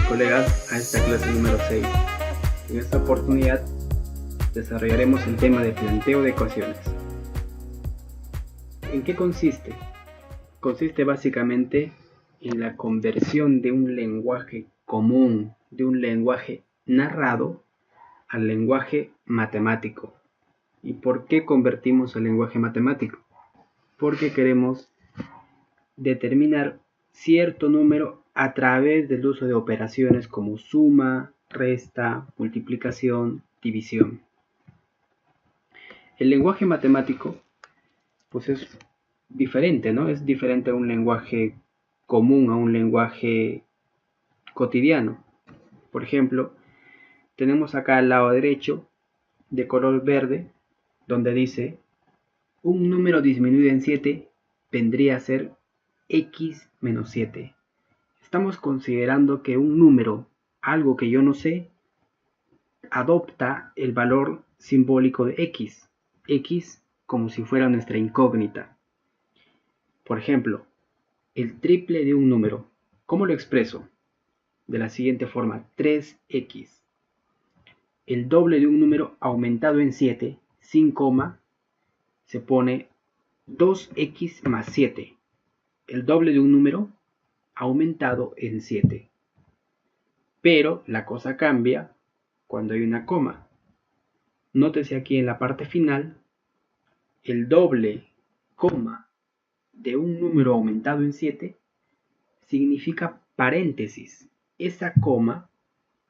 colegas a esta clase número 6. En esta oportunidad desarrollaremos el tema de planteo de ecuaciones. ¿En qué consiste? Consiste básicamente en la conversión de un lenguaje común, de un lenguaje narrado, al lenguaje matemático. ¿Y por qué convertimos al lenguaje matemático? Porque queremos determinar cierto número a través del uso de operaciones como suma, resta, multiplicación, división. El lenguaje matemático pues es diferente, ¿no? Es diferente a un lenguaje común, a un lenguaje cotidiano. Por ejemplo, tenemos acá al lado derecho, de color verde, donde dice un número disminuido en 7 vendría a ser x menos 7. Estamos considerando que un número, algo que yo no sé, adopta el valor simbólico de x como si fuera nuestra incógnita. Por ejemplo, el triple de un número, ¿cómo lo expreso? De la siguiente forma, 3x. El doble de un número aumentado en 7, sin coma, se pone 2x más 7. El doble de un número aumentado en 7. Pero la cosa cambia cuando hay una coma. Nótese aquí en la parte final, el doble coma de un número aumentado en 7 significa paréntesis. Esa coma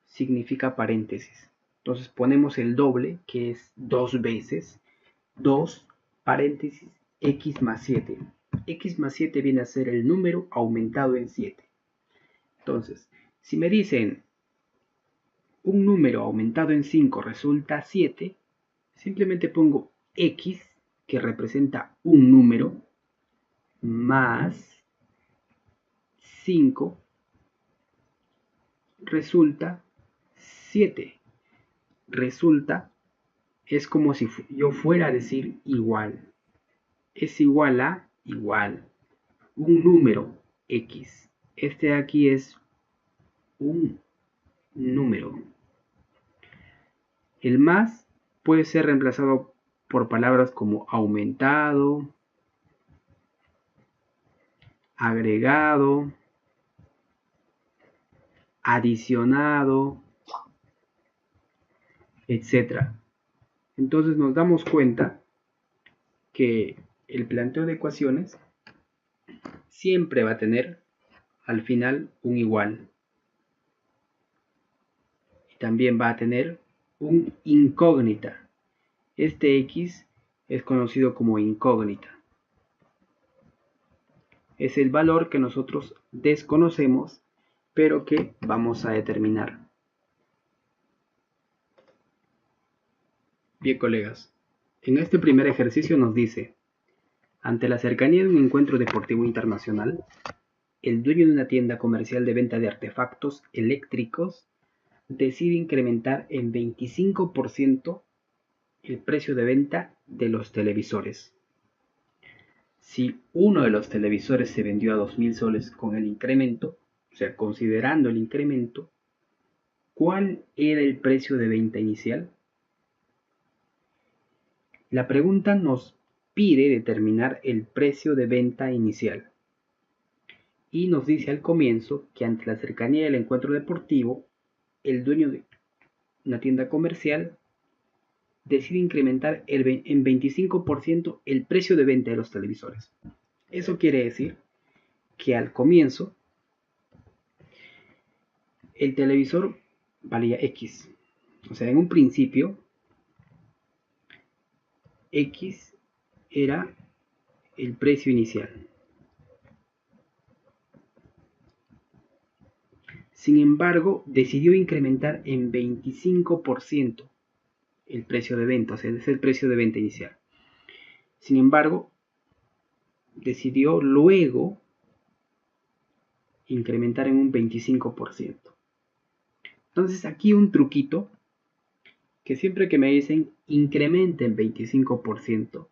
significa paréntesis. Entonces ponemos el doble, que es 2 veces, 2 paréntesis x más 7. X más 7 viene a ser el número aumentado en 7. Entonces, si me dicen un número aumentado en 5 resulta 7, simplemente pongo x, que representa un número, más 5 resulta 7. Resulta es como si yo fuera a decir igual. Es igual a igual. Un número x. Este de aquí es un número. El más puede ser reemplazado por palabras como aumentado, agregado, adicionado, etc. Entonces nos damos cuenta que el planteo de ecuaciones siempre va a tener al final un igual. Y también va a tener un incógnita. Este x es conocido como incógnita. Es el valor que nosotros desconocemos, pero que vamos a determinar. Bien, colegas, en este primer ejercicio nos dice: ante la cercanía de un encuentro deportivo internacional, el dueño de una tienda comercial de venta de artefactos eléctricos decide incrementar en 25% el precio de venta de los televisores. Si uno de los televisores se vendió a 2.000 soles con el incremento, o sea, considerando el incremento, ¿cuál era el precio de venta inicial? La pregunta nos pide determinar el precio de venta inicial. Y nos dice al comienzo que ante la cercanía del encuentro deportivo, el dueño de una tienda comercial decide incrementar en 25% el precio de venta de los televisores. Eso quiere decir que al comienzo el televisor valía X. O sea, en un principio X era el precio inicial. Sin embargo, decidió incrementar en 25% el precio de venta, o sea, es el precio de venta inicial. Sin embargo, decidió luego incrementar en un 25%. Entonces aquí un truquito, que siempre que me dicen incrementa en 25%,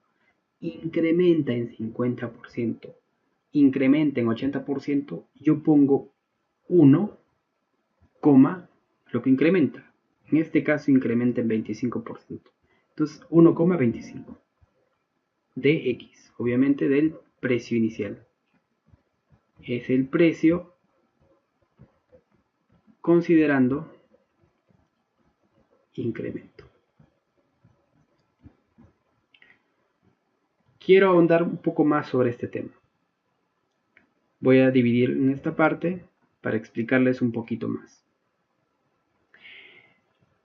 incrementa en 50%, incrementa en 80%, yo pongo 1 coma lo que incrementa. En este caso incrementa en 25%. Entonces 1,25 de X, obviamente del precio inicial. Es el precio considerando incremento. Quiero ahondar un poco más sobre este tema. Voy a dividir en esta parte para explicarles un poquito más.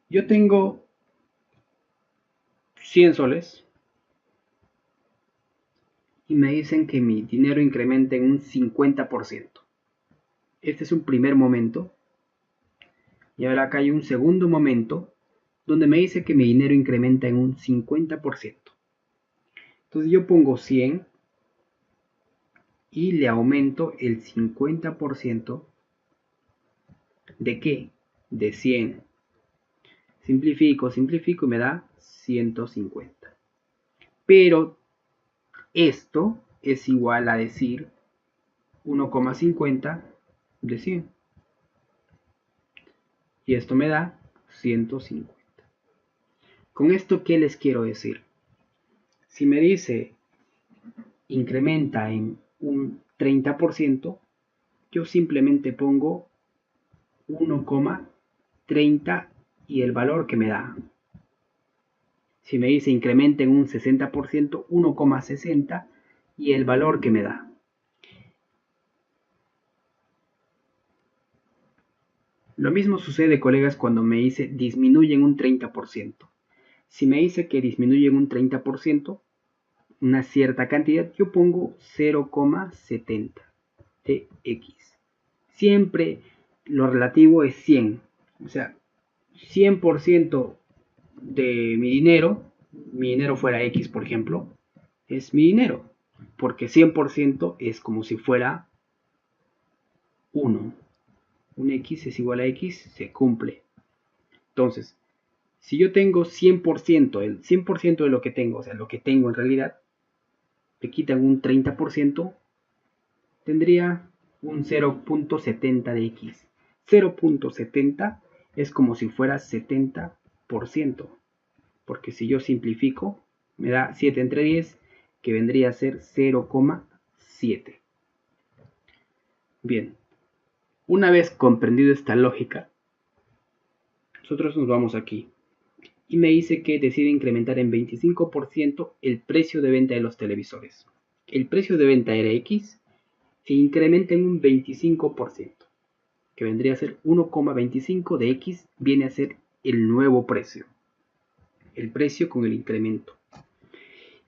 Yo tengo 100 soles y me dicen que mi dinero incrementa en un 50%. Este es un primer momento. Y ahora acá hay un segundo momento donde me dice que mi dinero incrementa en un 50%. Entonces yo pongo 100 y le aumento el 50%. ¿De qué? De 100. Simplifico y me da 150. Pero esto es igual a decir 1,50 de 100. Y esto me da 150. ¿Con esto qué les quiero decir? Si me dice incrementa en un 30%, yo simplemente pongo 1,30 y el valor que me da. Si me dice incrementa en un 60%, 1,60 y el valor que me da. Lo mismo sucede, colegas, cuando me dice disminuye en un 30%. Si me dice que disminuye en un 30%, una cierta cantidad, yo pongo 0,70 de X. Siempre lo relativo es 100. O sea, 100% de mi dinero fuera X, por ejemplo, es mi dinero. Porque 100% es como si fuera 1. Un X es igual a X, se cumple. Entonces, si yo tengo 100%, el 100% de lo que tengo, o sea, lo que tengo en realidad, me quitan un 30%, tendría un 0,70 de X. 0,70 es como si fuera 70%, porque si yo simplifico, me da 7 entre 10, que vendría a ser 0,7. Bien, una vez comprendido esta lógica, nosotros nos vamos aquí. Y me dice que decide incrementar en 25% el precio de venta de los televisores. El precio de venta era X e incrementa en un 25%, que vendría a ser 1,25 de X, viene a ser el nuevo precio. El precio con el incremento.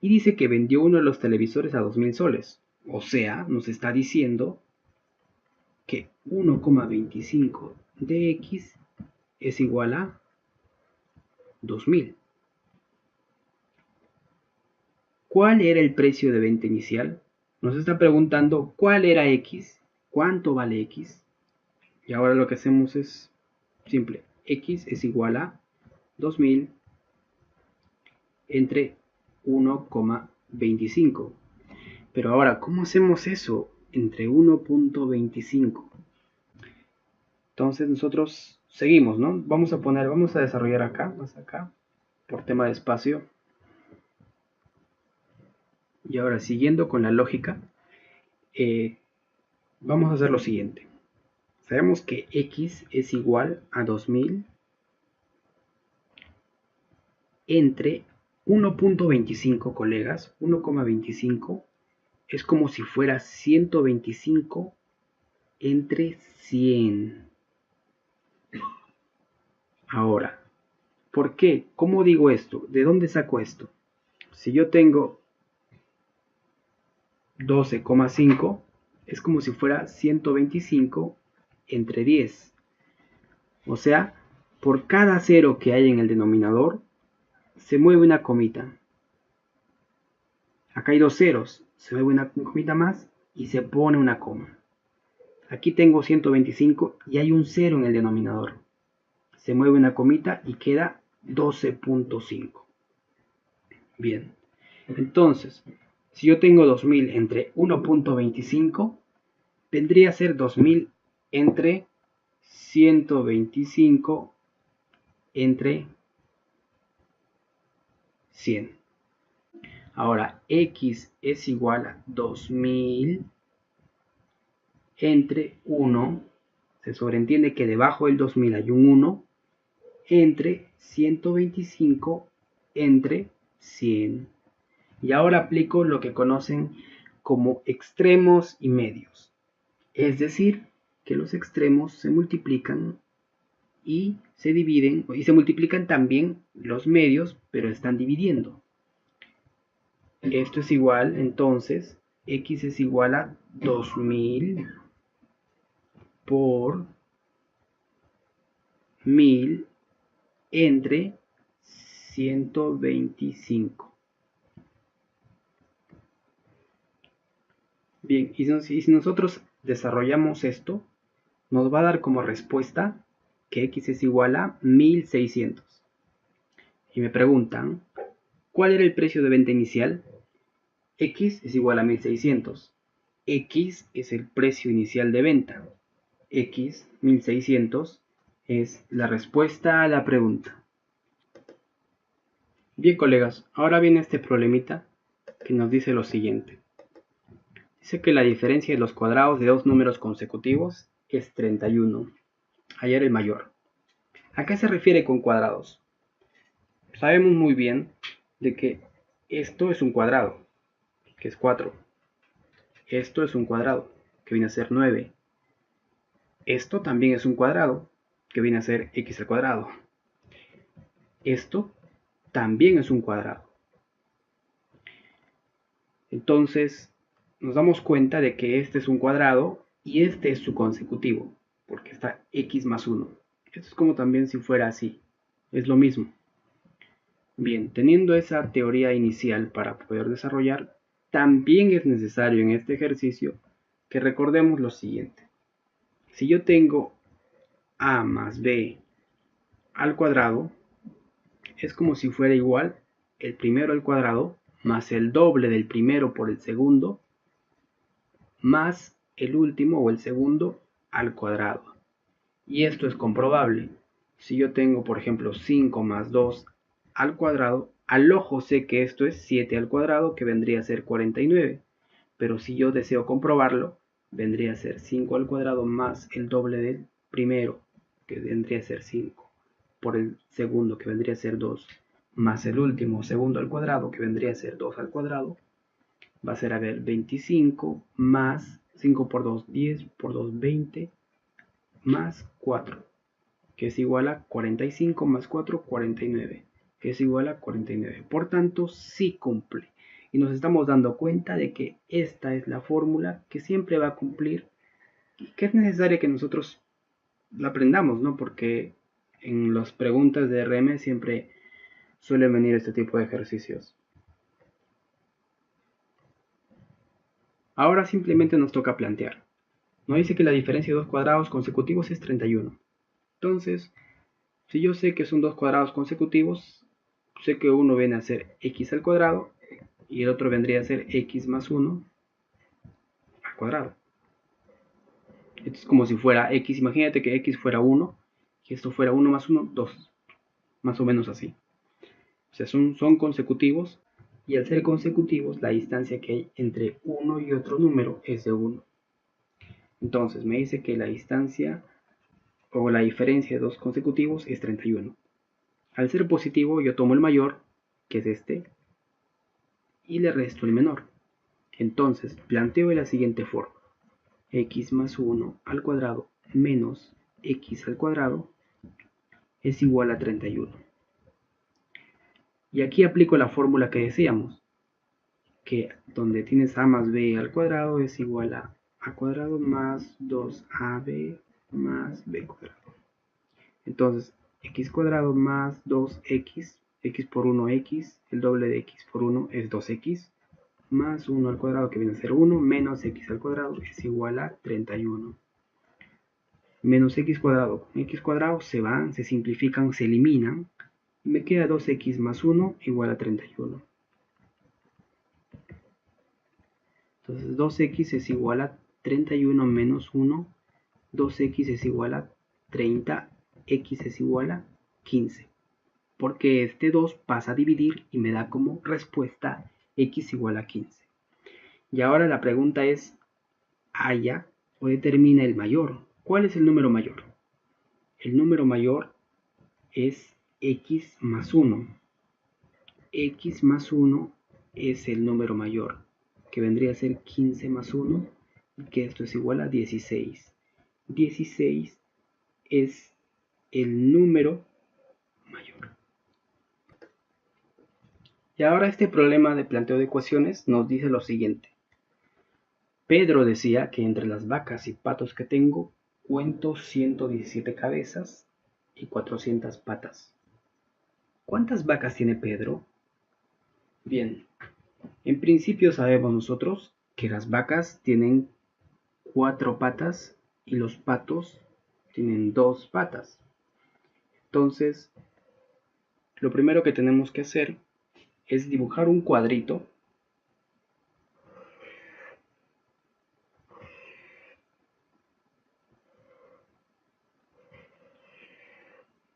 Y dice que vendió uno de los televisores a 2.000 soles. O sea, nos está diciendo que 1,25 de X es igual a 2.000. ¿Cuál era el precio de venta inicial? Nos está preguntando cuál era X, cuánto vale X. Y ahora lo que hacemos es simple. X es igual a 2.000 entre 1,25. Pero ahora, ¿cómo hacemos eso entre 1,25? Entonces nosotros seguimos, ¿no? Vamos a desarrollar acá, más acá, por tema de espacio. Y ahora, siguiendo con la lógica, vamos a hacer lo siguiente. Sabemos que X es igual a 2.000 entre 1,25, colegas. 1,25 es como si fuera 125 entre 100. Ahora, ¿por qué? ¿Cómo digo esto? ¿De dónde saco esto? Si yo tengo 12,5, es como si fuera 125 entre 10. O sea, por cada cero que hay en el denominador, se mueve una comita. Acá hay dos ceros, se mueve una comita más y se pone una coma. Aquí tengo 125 y hay un cero en el denominador. Se mueve una comita y queda 12,5. Bien, entonces, si yo tengo 2.000 entre 1,25, vendría a ser 2.000 entre 125 entre 100. Ahora, x es igual a 2000 entre 1. Se sobreentiende que debajo del 2000 hay un 1 entre 125 entre 100. Y ahora aplico lo que conocen como extremos y medios. Es decir, que los extremos se multiplican y se dividen, y se multiplican también los medios, pero están dividiendo. Esto es igual, entonces, x es igual a 2000 por 1000 entre 125. Bien, y si nosotros desarrollamos esto, nos va a dar como respuesta que x es igual a 1600. Y me preguntan, ¿cuál era el precio de venta inicial? X es igual a 1600. X es el precio inicial de venta. X, 1600, es la respuesta a la pregunta. Bien, colegas, ahora viene este problemita que nos dice lo siguiente. Dice que la diferencia de los cuadrados de dos números consecutivos es 31. Hallar el mayor. ¿A qué se refiere con cuadrados? Sabemos muy bien de que esto es un cuadrado, que es 4. Esto es un cuadrado, que viene a ser 9. Esto también es un cuadrado, que viene a ser x al cuadrado. Esto también es un cuadrado. Entonces, nos damos cuenta de que este es un cuadrado y este es su consecutivo, porque está x más 1. Esto es como también si fuera así. Es lo mismo. Bien, teniendo esa teoría inicial para poder desarrollar, también es necesario en este ejercicio que recordemos lo siguiente. Si yo tengo a más b al cuadrado, es como si fuera igual el primero al cuadrado más el doble del primero por el segundo más el último o el segundo al cuadrado. Y esto es comprobable. Si yo tengo, por ejemplo, 5 más 2 al cuadrado, al ojo sé que esto es 7 al cuadrado, que vendría a ser 49. Pero si yo deseo comprobarlo, vendría a ser 5 al cuadrado más el doble del primero, que vendría a ser 5, por el segundo, que vendría a ser 2, más el último segundo al cuadrado, que vendría a ser 2 al cuadrado, va a ser, a ver, 25 más 5 por 2, 10 por 2, 20, más 4, que es igual a 45 más 4, 49, que es igual a 49. Por tanto, sí cumple. Y nos estamos dando cuenta de que esta es la fórmula que siempre va a cumplir y que es necesaria que nosotros la aprendamos, ¿no? Porque en las preguntas de RM siempre suelen venir este tipo de ejercicios. Ahora simplemente nos toca plantear. Nos dice que la diferencia de dos cuadrados consecutivos es 31. Entonces, si yo sé que son dos cuadrados consecutivos, sé que uno viene a ser x al cuadrado y el otro vendría a ser x más 1 al cuadrado. Esto es como si fuera x, imagínate que x fuera 1 y esto fuera 1 más 1, 2, más o menos así. O sea, son consecutivos y al ser consecutivos la distancia que hay entre uno y otro número es de 1. Entonces me dice que la distancia o la diferencia de dos consecutivos es 31. Al ser positivo yo tomo el mayor, que es este, y le resto el menor. Entonces planteo la siguiente forma. X más 1 al cuadrado menos x al cuadrado es igual a 31. Y aquí aplico la fórmula que decíamos, que donde tienes a más b al cuadrado es igual a cuadrado más 2ab más b cuadrado. Entonces, x cuadrado más 2x, x por 1 x, el doble de x por 1 es 2x, más 1 al cuadrado que viene a ser 1, menos x al cuadrado es igual a 31. Menos x cuadrado se van, se simplifican, se eliminan, y me queda 2x más 1 igual a 31. Entonces 2x es igual a 31 menos 1, 2x es igual a 30, x es igual a 15. Porque este 2 pasa a dividir y me da como respuesta x igual a 15. Y ahora la pregunta es, halla o determina el mayor. ¿Cuál es el número mayor? El número mayor es x más 1. X más 1 es el número mayor, que vendría a ser 15 más 1, y que esto es igual a 16. 16 es el número mayor. Y ahora este problema de planteo de ecuaciones nos dice lo siguiente. Pedro decía que entre las vacas y patos que tengo, cuento 117 cabezas y 400 patas. ¿Cuántas vacas tiene Pedro? Bien, en principio sabemos nosotros que las vacas tienen 4 patas y los patos tienen 2 patas. Entonces, lo primero que tenemos que hacer es dibujar un cuadrito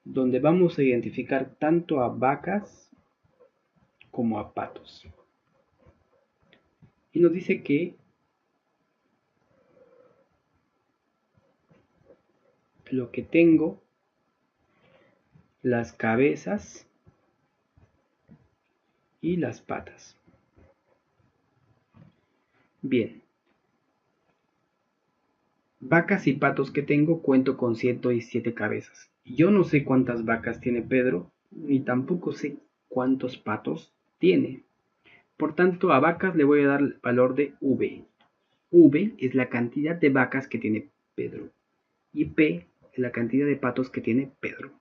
donde vamos a identificar tanto a vacas como a patos. Y nos dice que lo que tengo, las cabezas y las patas. Bien. Vacas y patos que tengo, cuento con 117 cabezas. Yo no sé cuántas vacas tiene Pedro, ni tampoco sé cuántos patos tiene. Por tanto, a vacas le voy a dar el valor de V. V es la cantidad de vacas que tiene Pedro. Y P es la cantidad de patos que tiene Pedro.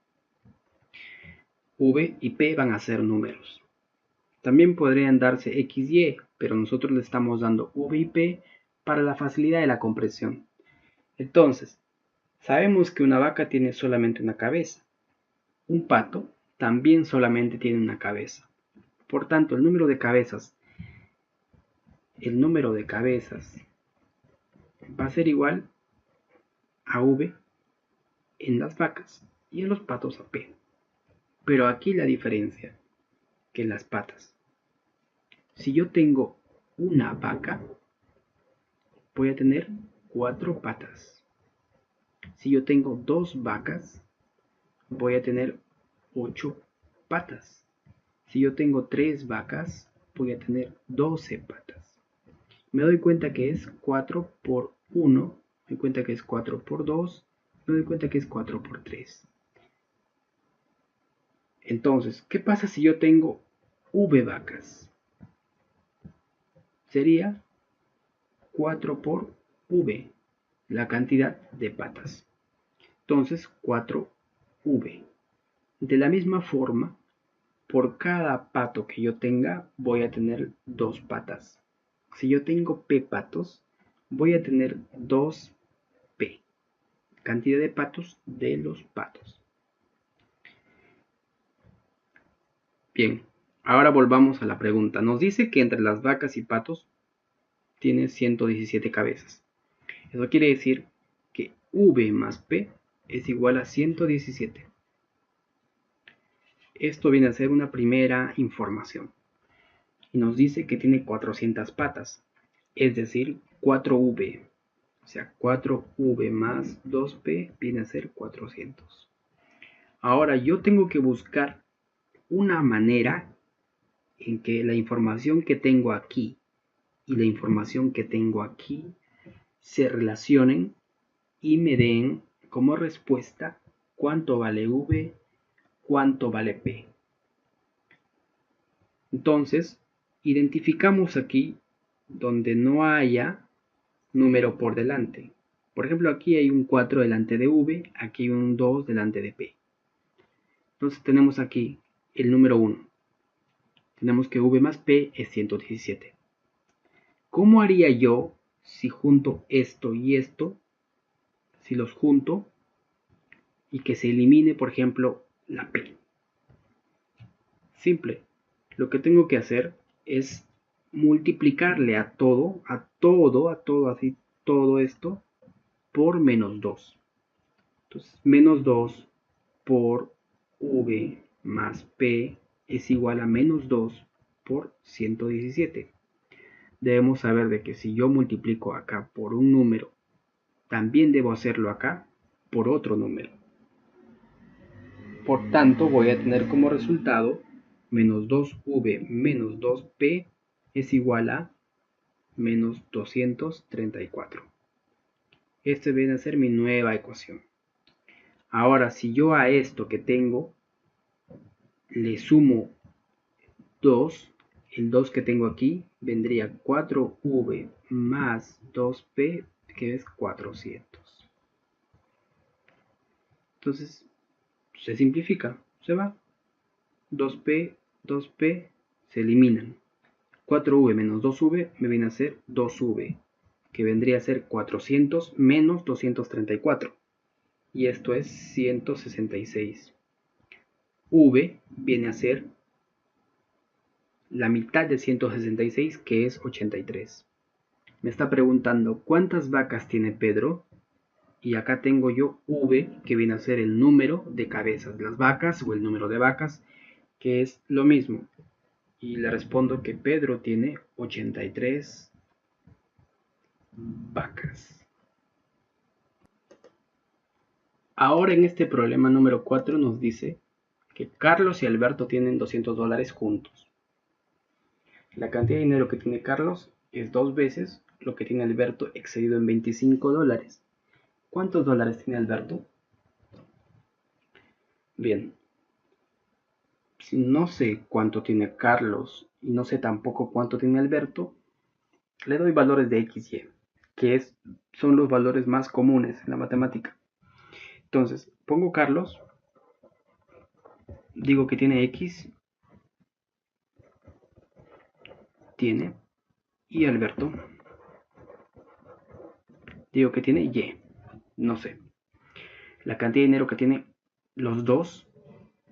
V y P van a ser números. También podrían darse X y Y, pero nosotros le estamos dando V y P para la facilidad de la comprensión. Entonces, sabemos que una vaca tiene solamente una cabeza. Un pato también solamente tiene una cabeza. Por tanto, el número de cabezas va a ser igual a V en las vacas y en los patos a P. Pero aquí la diferencia que en las patas. Si yo tengo una vaca, voy a tener 4 patas. Si yo tengo 2 vacas, voy a tener 8 patas. Si yo tengo 3 vacas, voy a tener 12 patas. Me doy cuenta que es 4 por 1, me doy cuenta que es 4 por 2, me doy cuenta que es 4 por 3. Entonces, ¿qué pasa si yo tengo V vacas? Sería 4 por V, la cantidad de patas. Entonces, 4V. De la misma forma, por cada pato que yo tenga, voy a tener 2 patas. Si yo tengo P patos, voy a tener 2P. Cantidad de patos de los patos. Bien, ahora volvamos a la pregunta. Nos dice que entre las vacas y patos tiene 117 cabezas. Eso quiere decir que V más P es igual a 117. Esto viene a ser una primera información. Y nos dice que tiene 400 patas, es decir, 4V. O sea, 4V más 2P viene a ser 400. Ahora yo tengo que buscar una manera en que la información que tengo aquí y la información que tengo aquí se relacionen y me den como respuesta cuánto vale V, cuánto vale P. Entonces, identificamos aquí donde no haya número por delante. Por ejemplo, aquí hay un 4 delante de V, aquí hay un 2 delante de P. Entonces tenemos aquí el número 1. Tenemos que V más P es 117. ¿Cómo haría yo si junto esto y esto? Si los junto y que se elimine, por ejemplo, la P. Simple. Lo que tengo que hacer es multiplicarle a todo, así, todo esto, por menos 2. Entonces, menos 2 por v más p es igual a menos 2 por 117. Debemos saber de que si yo multiplico acá por un número, también debo hacerlo acá por otro número. Por tanto, voy a tener como resultado menos 2v menos 2p es igual a menos 234. Esta viene a ser mi nueva ecuación. Ahora, si yo a esto que tengo le sumo 2, el 2 que tengo aquí vendría 4v más 2p, que es 400. Entonces, se simplifica, se va. 2p, 2p se eliminan. 4v menos 2v me viene a ser 2v, que vendría a ser 400 menos 234. Y esto es 166. V viene a ser la mitad de 166, que es 83. Me está preguntando ¿cuántas vacas tiene Pedro? Y acá tengo yo V, que viene a ser el número de cabezas de las vacas o el número de vacas, que es lo mismo. Y le respondo que Pedro tiene 83 vacas. Ahora en este problema número 4 nos dice que Carlos y Alberto tienen $200 juntos. La cantidad de dinero que tiene Carlos es 2 veces lo que tiene Alberto, excedido en $25. ¿Cuántos dólares tiene Alberto? Bien, si no sé cuánto tiene Carlos y no sé tampoco cuánto tiene Alberto, le doy valores de x, y, que son los valores más comunes en la matemática. Entonces, pongo Carlos, digo que tiene x, tiene, y Alberto, digo que tiene y, no sé. La cantidad de dinero que tiene los dos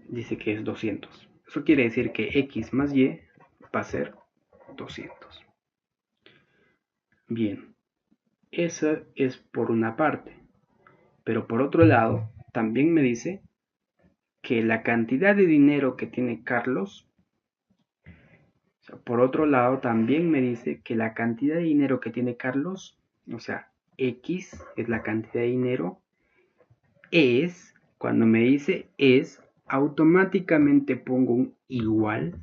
dice que es 200. Eso quiere decir que x más y va a ser 200. Bien, eso es por una parte. Pero por otro lado, también me dice que la cantidad de dinero que tiene Carlos, o sea, por otro lado, también me dice que la cantidad de dinero que tiene Carlos, o sea, X es la cantidad de dinero, es, cuando me dice es, automáticamente pongo un igual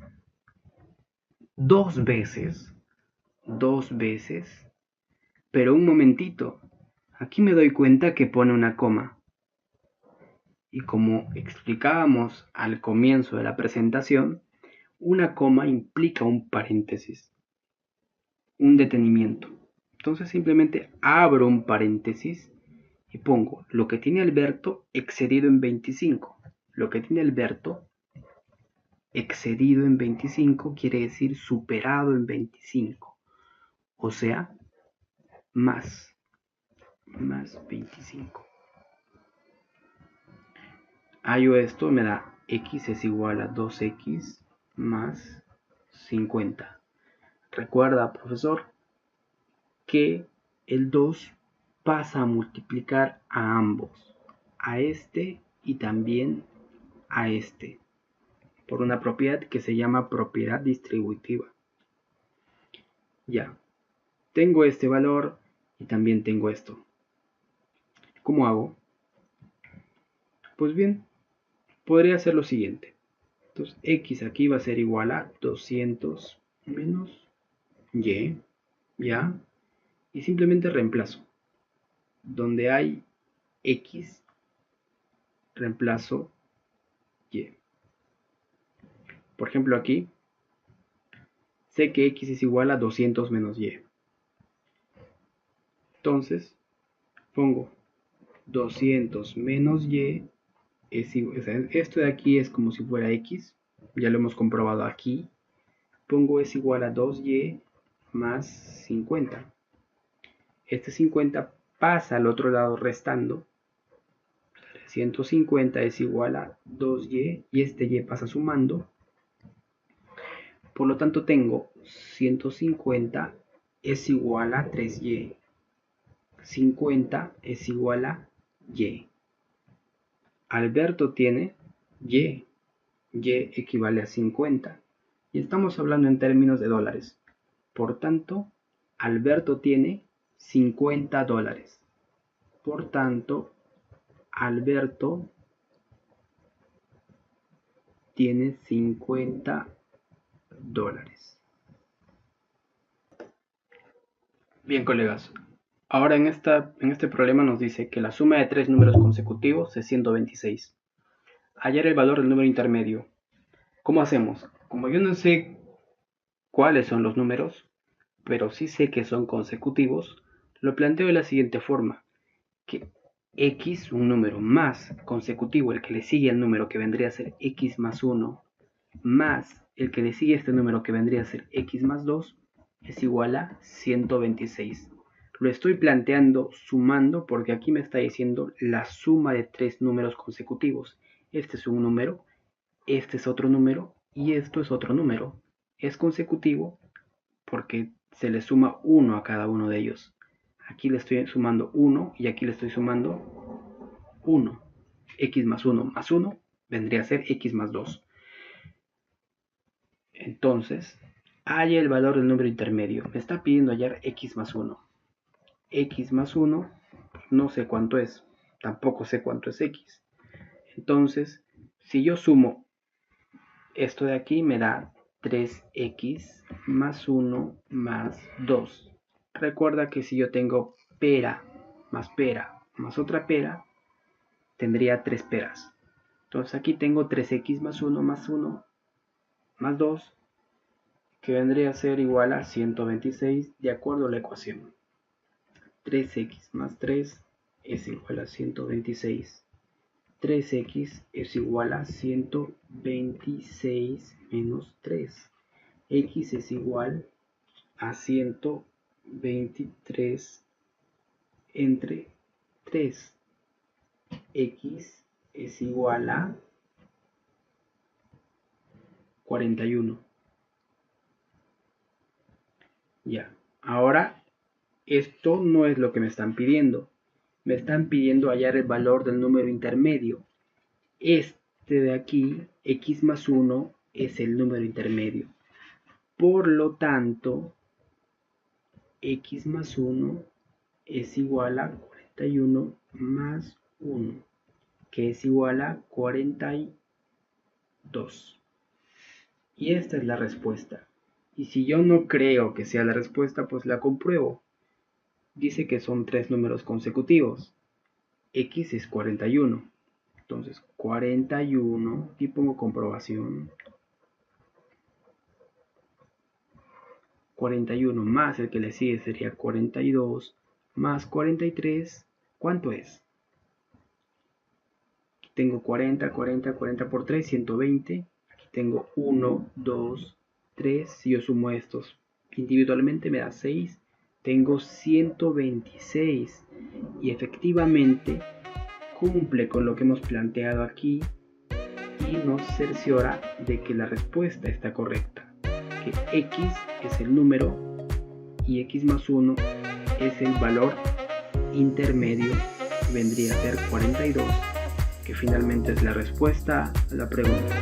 dos veces, pero un momentito, aquí me doy cuenta que pone una coma. Y como explicábamos al comienzo de la presentación, una coma implica un paréntesis, un detenimiento. Entonces simplemente abro un paréntesis y pongo lo que tiene Alberto excedido en 25. Lo que tiene Alberto excedido en 25 quiere decir superado en 25. O sea, más 25. Hallo esto, me da x es igual a 2x más 50. Recuerda, profesor, que el 2 pasa a multiplicar a ambos, a este y también a este, por una propiedad que se llama propiedad distributiva. Ya, tengo este valor y también tengo esto. ¿Cómo hago? Pues bien, podría hacer lo siguiente. Entonces, x aquí va a ser igual a 200 menos y, ¿ya? Y simplemente reemplazo. Donde hay x, reemplazo y. Por ejemplo, aquí, sé que x es igual a 200 menos y. Entonces, pongo 200 menos y es igual, o sea, esto de aquí es como si fuera x, ya lo hemos comprobado aquí. Pongo es igual a 2y más 50. Este 50 pasa al otro lado restando. 150 es igual a 2y y este y pasa sumando. Por lo tanto tengo 150 es igual a 3y. 50 es igual a y. Alberto tiene Y. Y equivale a 50. Y estamos hablando en términos de dólares. Por tanto, Alberto tiene 50 dólares. Por tanto, Alberto tiene 50 dólares. Bien, colegas. Ahora en este problema nos dice que la suma de tres números consecutivos es 126. Hallar el valor del número intermedio. ¿Cómo hacemos? Como yo no sé cuáles son los números, pero sí sé que son consecutivos, lo planteo de la siguiente forma. Que x, un número más consecutivo, el que le sigue al número que vendría a ser x más 1, más el que le sigue a este número que vendría a ser x más 2, es igual a 126. Lo estoy planteando sumando porque aquí me está diciendo la suma de tres números consecutivos. Este es un número, este es otro número y esto es otro número. Es consecutivo porque se le suma 1 a cada uno de ellos. Aquí le estoy sumando 1 y aquí le estoy sumando 1. X más 1 vendría a ser x más 2. Entonces, halla el valor del número intermedio. Me está pidiendo hallar x más 1. X más 1, no sé cuánto es. Tampoco sé cuánto es x. Entonces, si yo sumo esto de aquí, me da 3x más 1 más 2. Recuerda que si yo tengo pera más otra pera, tendría 3 peras. Entonces aquí tengo 3x más 1 más 2, que vendría a ser igual a 126 de acuerdo a la ecuación. 3x más 3 es igual a 126. 3x es igual a 126 menos 3. X es igual a 123 entre 3. X es igual a 41. Ya, ahora esto no es lo que me están pidiendo. Me están pidiendo hallar el valor del número intermedio. Este de aquí, x más 1, es el número intermedio. Por lo tanto, x más 1 es igual a 41 más 1, que es igual a 42. Y esta es la respuesta. Y si yo no creo que sea la respuesta, pues la compruebo. Dice que son tres números consecutivos. X es 41. Entonces 41, y pongo comprobación. 41 más el que le sigue sería 42 más 43. ¿Cuánto es? Aquí tengo 40 por 3, 120. Aquí tengo 1, 2, 3. Si yo sumo estos individualmente me da 6. Tengo 126. Y efectivamente cumple con lo que hemos planteado aquí y nos cerciora de que la respuesta está correcta. Que x es el número y x más 1 es el valor intermedio, vendría a ser 42, que finalmente es la respuesta a la pregunta.